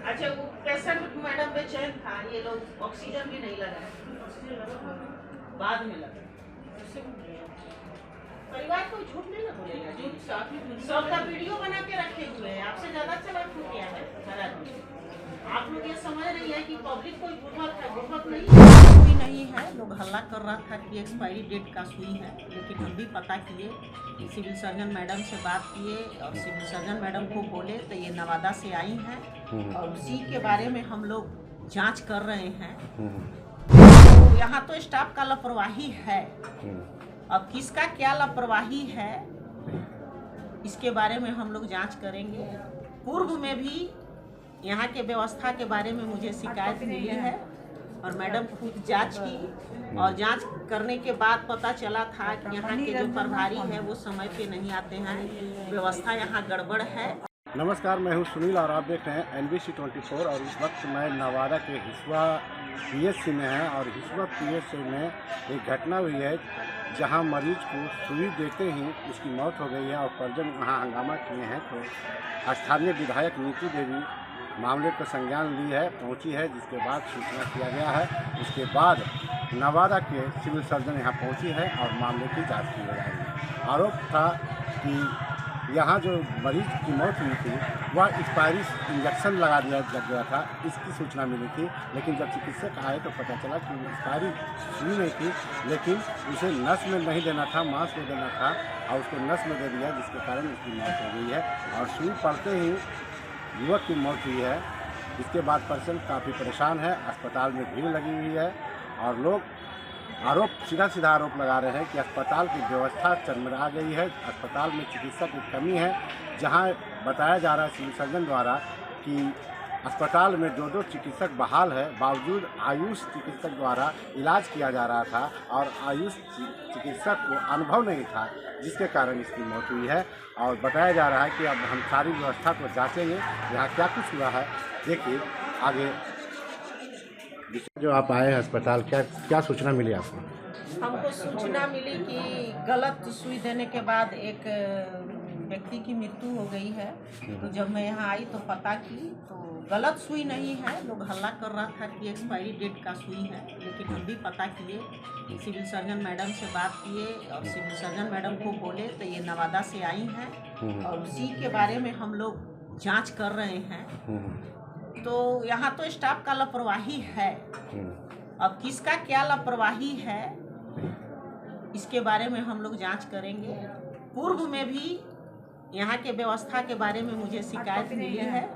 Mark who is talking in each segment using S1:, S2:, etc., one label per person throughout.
S1: अच्छा, वो patient madam बेचैन था, ये लोग ऑक्सीजन भी नहीं लगाए, बाद में लगा। परिवार को झूठ नहीं ना बोलेगा, सबका वीडियो बना के रखे हुए हैं, आपसे ज्यादा चालाक हो गया है हर आदमी। आप लोग ये समझ रही है कि पब्लिक कोई बुर्बक है, बुर्बक नहीं है। लोग हल्ला कर रहा था कि एक्सपायरी डेट का सुई है, लेकिन हम भी पता किए, सिविल सर्जन मैडम से बात किए और सिविल सर्जन मैडम को बोले तो ये नवादा से आई हैं और उसी के बारे में हम लोग जांच कर रहे हैं। तो यहाँ तो स्टाफ का लापरवाही है, अब किसका क्या लापरवाही है इसके बारे में हम लोग जांच करेंगे। पूर्व में भी यहाँ के व्यवस्था के बारे में मुझे शिकायत मिली है और मैडम खुद जांच की और जांच करने के बाद पता चला था कि यहाँ के जो प्रभारी हैं वो समय पे नहीं आते हैं, व्यवस्था यहाँ गड़बड़ है।
S2: नमस्कार, मैं हूं सुनील और आप देख रहे हैं NBC 24 और इस वक्त मैं नवादा के हिस्वा PHC में हैं और हिस्वा PHC में एक घटना हुई है जहां मरीज को सुई देते ही उसकी मौत हो गई है और परिजन वहां हंगामा किए हैं। तो स्थानीय विधायक नीतू देवी मामले का संज्ञान ली है, पहुंची है, जिसके बाद सूचना किया गया है। उसके बाद नवादा के सिविल सर्जन यहाँ पहुंची है और मामले की जाँच की जा रही है। आरोप था कि यहाँ जो मरीज की मौत हुई थी वह एक्सपायरी इंजेक्शन लगा गया था, इसकी सूचना मिली थी। लेकिन जब चिकित्सक आए तो पता चला कि एक्सपायरी सुई नहीं थी, लेकिन उसे नस में नहीं देना था, मांस में देना था और उसको नस में दे दिया, जिसके कारण उसकी मौत हो गई है। और सुई पड़ते ही युवक की मौत हुई है। इसके बाद पेशेंट काफ़ी परेशान है, अस्पताल में भीड़ लगी हुई है और लोग सीधा आरोप लगा रहे हैं कि अस्पताल की व्यवस्था चरमरा गई है, अस्पताल में चिकित्सक की कमी है। जहां बताया जा रहा है सिविल सर्जन द्वारा कि अस्पताल में 2 चिकित्सक बहाल है, बावजूद आयुष चिकित्सक द्वारा इलाज किया जा रहा था और आयुष चिकित्सक को अनुभव नहीं था, जिसके कारण इसकी मौत हुई है। और बताया जा रहा है कि अब हम सारी व्यवस्था को जांचेंगे, यहाँ क्या कुछ हुआ है देखिए आगे। जो आप आए हैं अस्पताल, क्या सूचना मिली आपको?
S1: हमको सूचना मिली कि गलत सुई देने के बाद एक व्यक्ति की मृत्यु हो गई है। तो जब मैं यहाँ आई तो पता की तो गलत सुई नहीं है, लोग हल्ला कर रहा था कि एक्सपायरी डेट का सुई है, लेकिन हम भी पता किए, सिविल सर्जन मैडम से बात किए और सिविल सर्जन मैडम को बोले तो ये नवादा से आई हैं और उसी के बारे में हम लोग जांच कर रहे हैं। तो यहाँ तो स्टाफ का लापरवाही है, अब किसका क्या लापरवाही है इसके बारे में हम लोग जांच करेंगे। पूर्व में भी यहाँ के व्यवस्था के बारे में मुझे शिकायत मिली है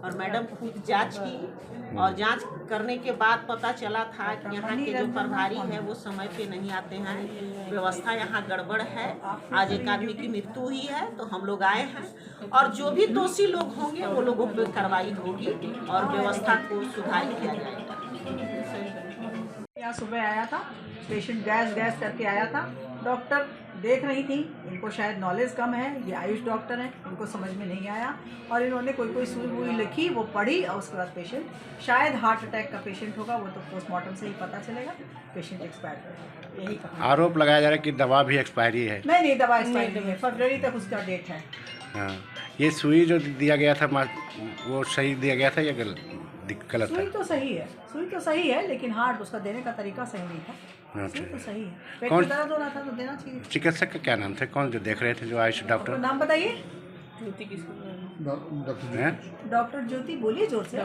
S1: और मैडम खुद जांच की और जांच करने के बाद पता चला था कि यहाँ के जो प्रभारी हैं वो समय पे नहीं आते हैं, व्यवस्था यहाँ गड़बड़ है। आज एक आदमी की मृत्यु हुई है तो हम लोग आए हैं और जो भी दोषी लोग होंगे वो लोगों पर कार्रवाई होगी और व्यवस्था को सुधार किया जाएगा।
S3: यहाँ सुबह आया था पेशेंट, गैस करके आया था। डॉक्टर देख रही थी, इनको शायद नॉलेज कम है, ये आयुष डॉक्टर हैं, इनको समझ में नहीं आया और इन्होंने कोई सुई वुई लिखी, वो पढ़ी और उसके बाद पेशेंट शायद हार्ट अटैक का पेशेंट होगा, वो तो पोस्टमार्टम से ही पता चलेगा, पेशेंट एक्सपायर कर यही कहा।
S2: आरोप लगाया जा रहा है कि दवा भी एक्सपायरी है।
S3: नहीं, दवा एक्सपायरी नहीं है, फरवरी तक उसका डेट है।
S2: हाँ, ये सुई जो दिया गया था वो सही दिया गया था या गलत था?
S3: सुई तो सही है लेकिन हार्ट उसका देने का तरीका सही नहीं था।
S2: अच्छा,
S3: तो सही है, पेट
S2: कौन
S3: में दर्द हो रहा था तो देना चाहिए।
S2: चिकित्सक का क्या नाम था? कौन जो देख रहे थे, जो आयुष डॉक्टर?
S3: नाम बताइए।
S2: डॉक्टर
S3: ज्योति, बोलिए जोर से।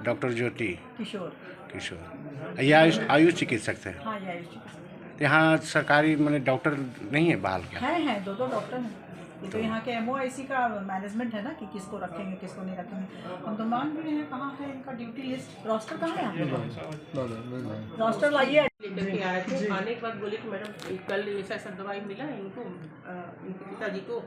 S2: डॉक्टर ज्योति
S3: किशोर।
S2: ये आयुष चिकित्सक थे।
S3: हाँ, ये आयुष चिकित्सक।
S2: यहाँ सरकारी मैंने डॉक्टर नहीं है बहाल क्या?
S3: हैं 2 डॉक्टर हैं। ये तो यहाँ के MOIC का मैनेजमेंट है ना कि किसको रखेंगे किसको नहीं रखेंगे। हम तो मांग रहे हैं, कहाँ है इनका ड्यूटी लिस्ट, रोस्टर कहाँ है आपके? रोस्टर लाइए।
S1: लेकर आए थे, आने के बाद बोले कि मैडम कल ऐसा दवाई मिला है इनको, इनके पिताजी को,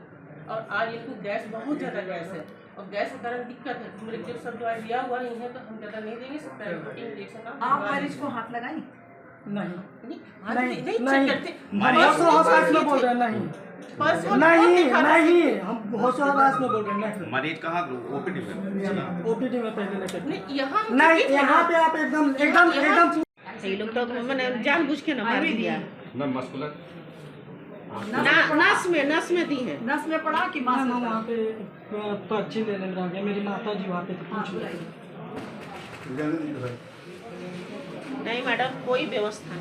S1: और आज इनको गैस, बहुत ज़्यादा गैस है और गैस के कारण दिक्कत है। मेरे जो सब दवाई दिया हुआ ही है तो हम ज़्यादा नहीं देंगे, सब प्रोटीन इंजेक्शन का।
S3: आप मरीज को हाथ लगाएं? नहीं,
S4: हम होशोहवास में बोल रहे हैं।
S5: मरीज कहाँ OPD
S4: में पहले लेकर
S1: यहाँ
S4: पे आप एकदम
S1: ये लोग तो मैंने जानबूझ के ना मार दिया।
S5: मैं मस्कुलर
S1: नस में दी है।
S3: नस में पड़ा कि मांस में
S4: वहाँ
S3: पड़ा?
S4: पे पर्ची लेने में आ गया, मेरी माता जी वहाँ पे थी,
S3: हाँ,
S4: पूछ
S3: बताइए।
S1: नहीं मैडम, कोई व्यवस्था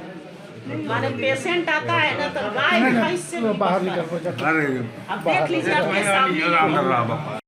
S1: नहीं। माने पेशेंट आता है ना तो गाय भैंस से भी
S2: बाहर
S1: बदतर है।
S2: निकल
S1: अब देख लीजिए अपने सामने।